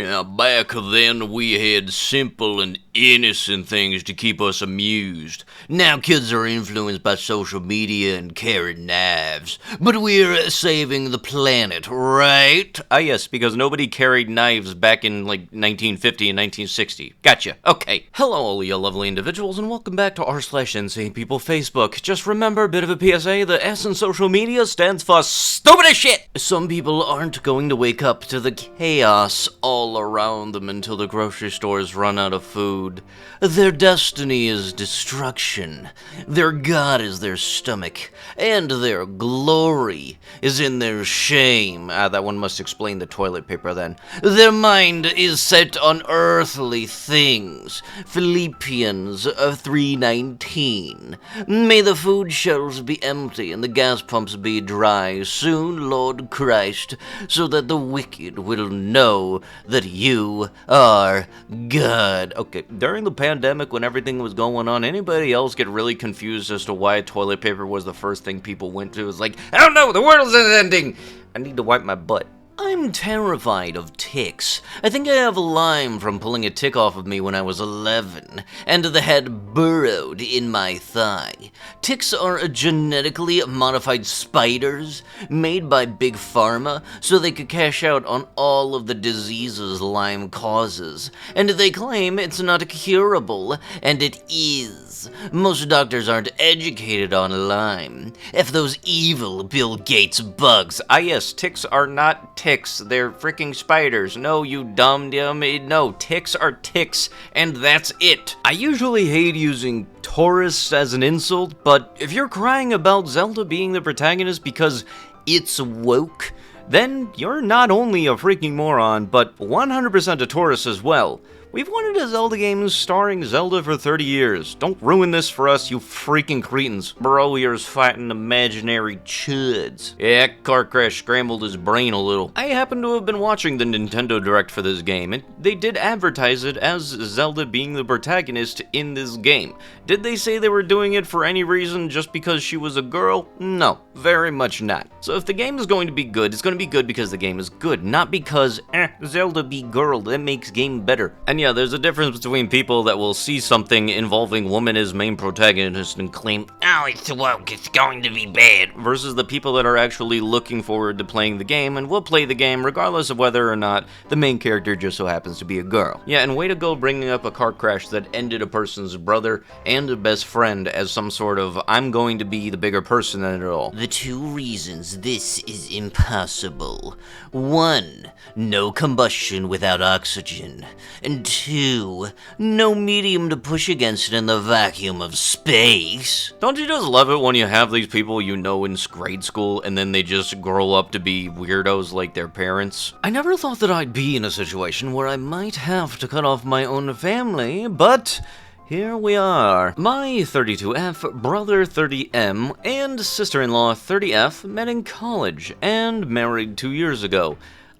Yeah, back then we had simple and innocent things to keep us amused. Now kids are influenced by social media and carry knives. But we're saving the planet, right? Ah, yes, because nobody carried knives back in, 1950 and 1960. Gotcha. Okay. Hello, all you lovely individuals, and welcome back to r/Insane People Facebook. Just remember, a bit of a PSA, the S in social media stands for stupid as shit! Some people aren't going to wake up to the chaos all around them until the grocery stores run out of food. Their destiny is destruction. Their god is their stomach. And their glory is in their shame. That one must explain the toilet paper then. Their mind is set on earthly things. Philippians 3:19. May the food shelves be empty and the gas pumps be dry soon, Lord Christ, so that the wicked will know that you are God. Okay, during the pandemic when everything was going on, anybody else get really confused as to why toilet paper was the first thing people went to? It was like, I don't know, the world is ending! I need to wipe my butt. I'm terrified of ticks. I think I have Lyme from pulling a tick off of me when I was 11, and the head burrowed in my thigh. Ticks are genetically modified spiders made by Big Pharma so they could cash out on all of the diseases Lyme causes. And they claim it's not curable, and it is. Most doctors aren't educated on Lyme. F those evil Bill Gates bugs. Ah yes, ticks are not ticks, they're freaking spiders. No, you dumb. No, ticks are ticks, and that's it. I usually hate using tourists as an insult, but if you're crying about Zelda being the protagonist because it's woke, then you're not only a freaking moron, but 100% a tourist as well. We've wanted a Zelda game starring Zelda for 30 years. Don't ruin this for us, you freaking cretins. Bro here's fighting imaginary chuds. Yeah, car crash scrambled his brain a little. I happen to have been watching the Nintendo Direct for this game, and they did advertise it as Zelda being the protagonist in this game. Did they say they were doing it for any reason, just because she was a girl? No, very much not. So if the game is going to be good, it's going to be good because the game is good, not because, Zelda be girl, that makes game better. And yeah, there's a difference between people that will see something involving woman as main protagonist and claim, oh, it's woke, it's going to be bad, versus the people that are actually looking forward to playing the game and will play the game regardless of whether or not the main character just so happens to be a girl. Yeah, and way to go bringing up a car crash that ended a person's brother and a best friend as some sort of, I'm going to be the bigger person than it all. The two reasons this is impossible. 1, no combustion without oxygen. And 2, no medium to push against in the vacuum of space. Don't you just love it when you have these people you know in grade school and then they just grow up to be weirdos like their parents? I never thought that I'd be in a situation where I might have to cut off my own family, but here we are. My 32F, brother 30M, and sister-in-law 30F met in college and married 2 years ago.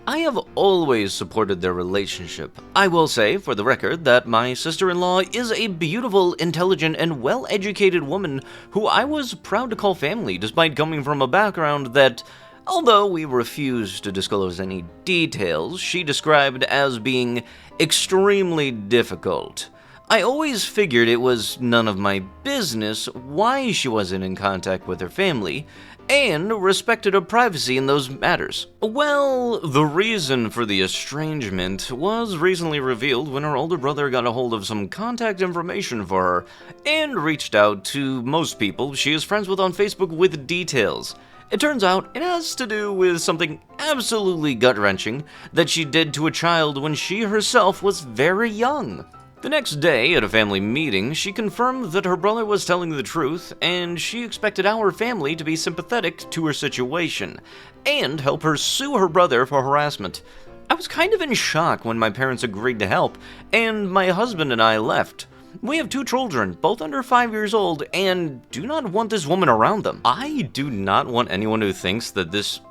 I have always supported their relationship. I will say, for the record, that my sister-in-law is a beautiful, intelligent, and well-educated woman who I was proud to call family, despite coming from a background that, although we refused to disclose any details, she described as being extremely difficult. I always figured it was none of my business why she wasn't in contact with her family, and respected her privacy in those matters. Well, the reason for the estrangement was recently revealed when her older brother got a hold of some contact information for her, and reached out to most people she is friends with on Facebook with details. It turns out it has to do with something absolutely gut-wrenching that she did to a child when she herself was very young. The next day, at a family meeting, she confirmed that her brother was telling the truth, and she expected our family to be sympathetic to her situation, and help her sue her brother for harassment. I was kind of in shock when my parents agreed to help, and my husband and I left. We have 2 children, both under 5 years old, and do not want this woman around them. I do not want anyone who thinks that this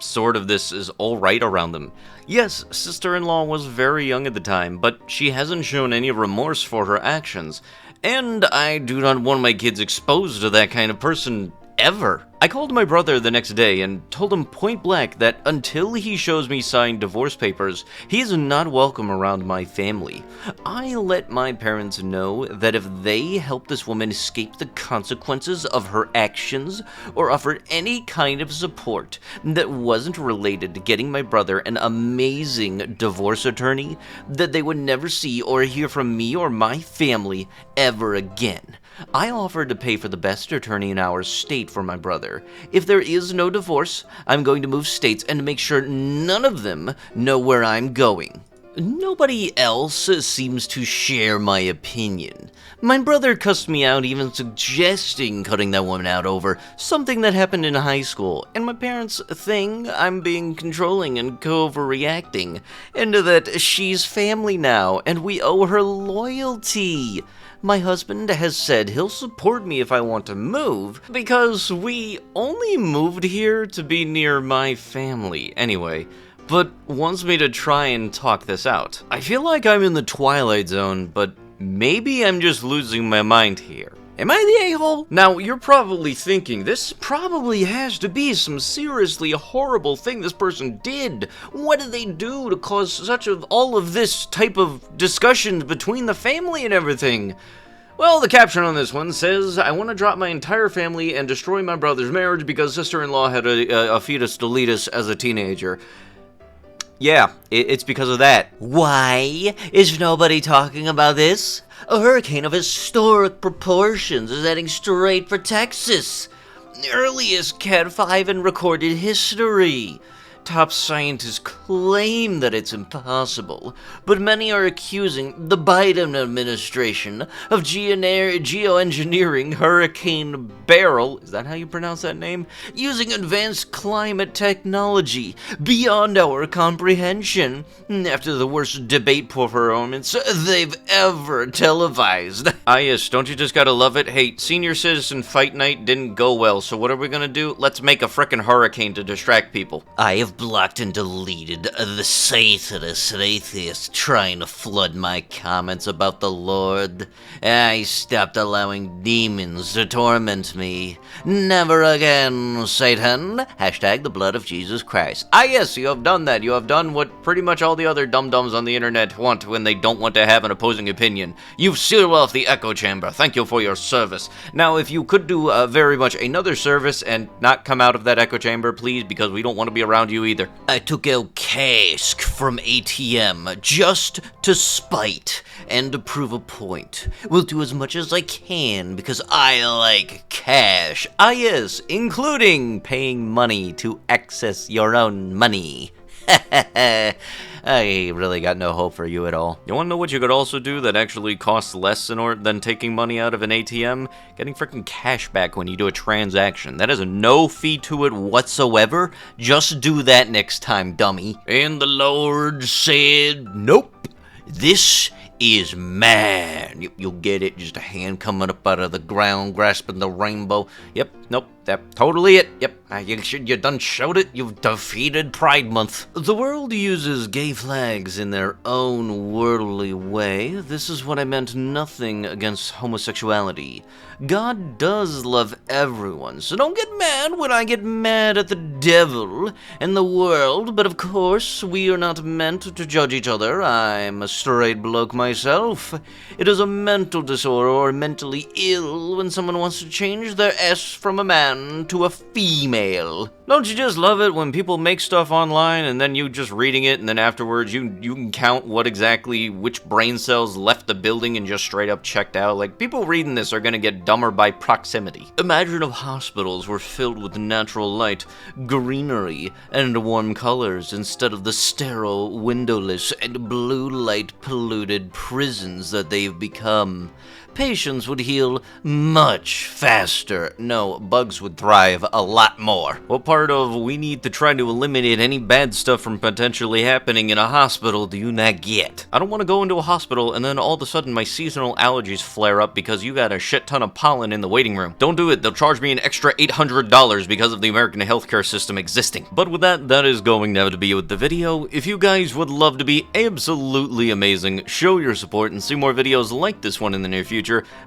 is alright around them. Yes, sister-in-law was very young at the time, but she hasn't shown any remorse for her actions, and I do not want my kids exposed to that kind of person ever. I called my brother the next day and told him point blank that until he shows me signed divorce papers, he is not welcome around my family. I let my parents know that if they help this woman escape the consequences of her actions or offered any kind of support that wasn't related to getting my brother an amazing divorce attorney, that they would never see or hear from me or my family ever again. I offered to pay for the best attorney in our state for my brother. If there is no divorce, I'm going to move states and make sure none of them know where I'm going. Nobody else seems to share my opinion. My brother cussed me out even suggesting cutting that woman out over something that happened in high school, and my parents think I'm being controlling and overreacting, and that she's family now, and we owe her loyalty. My husband has said he'll support me if I want to move, because we only moved here to be near my family anyway, but wants me to try and talk this out. I feel like I'm in the Twilight Zone, but maybe I'm just losing my mind here. Am I the a-hole? Now, you're probably thinking, this probably has to be some seriously horrible thing this person did. What did they do to cause all of this type of discussions between the family and everything? Well, the caption on this one says, I want to drop my entire family and destroy my brother's marriage because sister-in-law had a fetus deletus as a teenager. Yeah, it's because of that. Why is nobody talking about this? A hurricane of historic proportions is heading straight for Texas. The earliest Cat 5 in recorded history. Top scientists claim that it's impossible, but many are accusing the Biden administration of geoengineering Hurricane Beryl, is that how you pronounce that name? Using advanced climate technology beyond our comprehension, after the worst debate performance they've ever televised. Yes, don't you just gotta love it? Hey, senior citizen fight night didn't go well, so what are we gonna do? Let's make a frickin' hurricane to distract people. I have blocked and deleted the Satanist and atheist trying to flood my comments about the Lord. I stopped allowing demons to torment me. Never again, Satan. Hashtag the blood of Jesus Christ. Yes, you have done that. You have done what pretty much all the other dum-dums on the internet want when they don't want to have an opposing opinion. You've sealed off the echo chamber. Thank you for your service. Now, if you could do very much another service and not come out of that echo chamber, please, because we don't want to be around you either. I took out cash from ATM just to spite and to prove a point. Will do as much as I can because I like cash. Yes, including paying money to access your own money. I really got no hope for you at all. You wanna know what you could also do that actually costs less than taking money out of an ATM? Getting freaking cash back when you do a transaction. That has no fee to it whatsoever. Just do that next time, dummy. And the Lord said, nope. This is man. You'll get it. Just a hand coming up out of the ground, grasping the rainbow. Yep, nope, that's totally it. Yep, you done showed it. You've defeated Pride Month. The world uses gay flags in their own worldly way. This is what I meant. Nothing against homosexuality. God does love everyone, so don't get mad when I get mad at the devil and the world, but of course, we are not meant to judge each other. I'm a straight bloke myself. It is a mental disorder or mentally ill when someone wants to change their S from a man to a female. Don't you just love it when people make stuff online and then you just reading it and then afterwards you can count which brain cells left the building and just straight up checked out? Like, people reading this are gonna get dumber by proximity. Imagine if hospitals were filled with natural light, greenery, and warm colors instead of the sterile, windowless, and blue light polluted prisons that they've become. Patients would heal much faster. No, bugs would thrive a lot more. What part of we need to try to eliminate any bad stuff from potentially happening in a hospital do you not get? I don't want to go into a hospital and then all of a sudden my seasonal allergies flare up because you got a shit ton of pollen in the waiting room. Don't do it. They'll charge me an extra $800 because of the American healthcare system existing. But with that is going now to be with the video. If you guys would love to be absolutely amazing, show your support and see more videos like this one in the near future,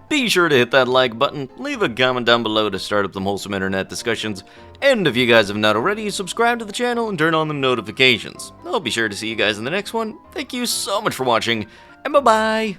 be sure to hit that like button, leave a comment down below to start a them wholesome internet discussions. And if you guys have not already, subscribe to the channel and turn on the notifications. I'll be sure to see you guys in the next one. Thank you so much for watching, and bye-bye!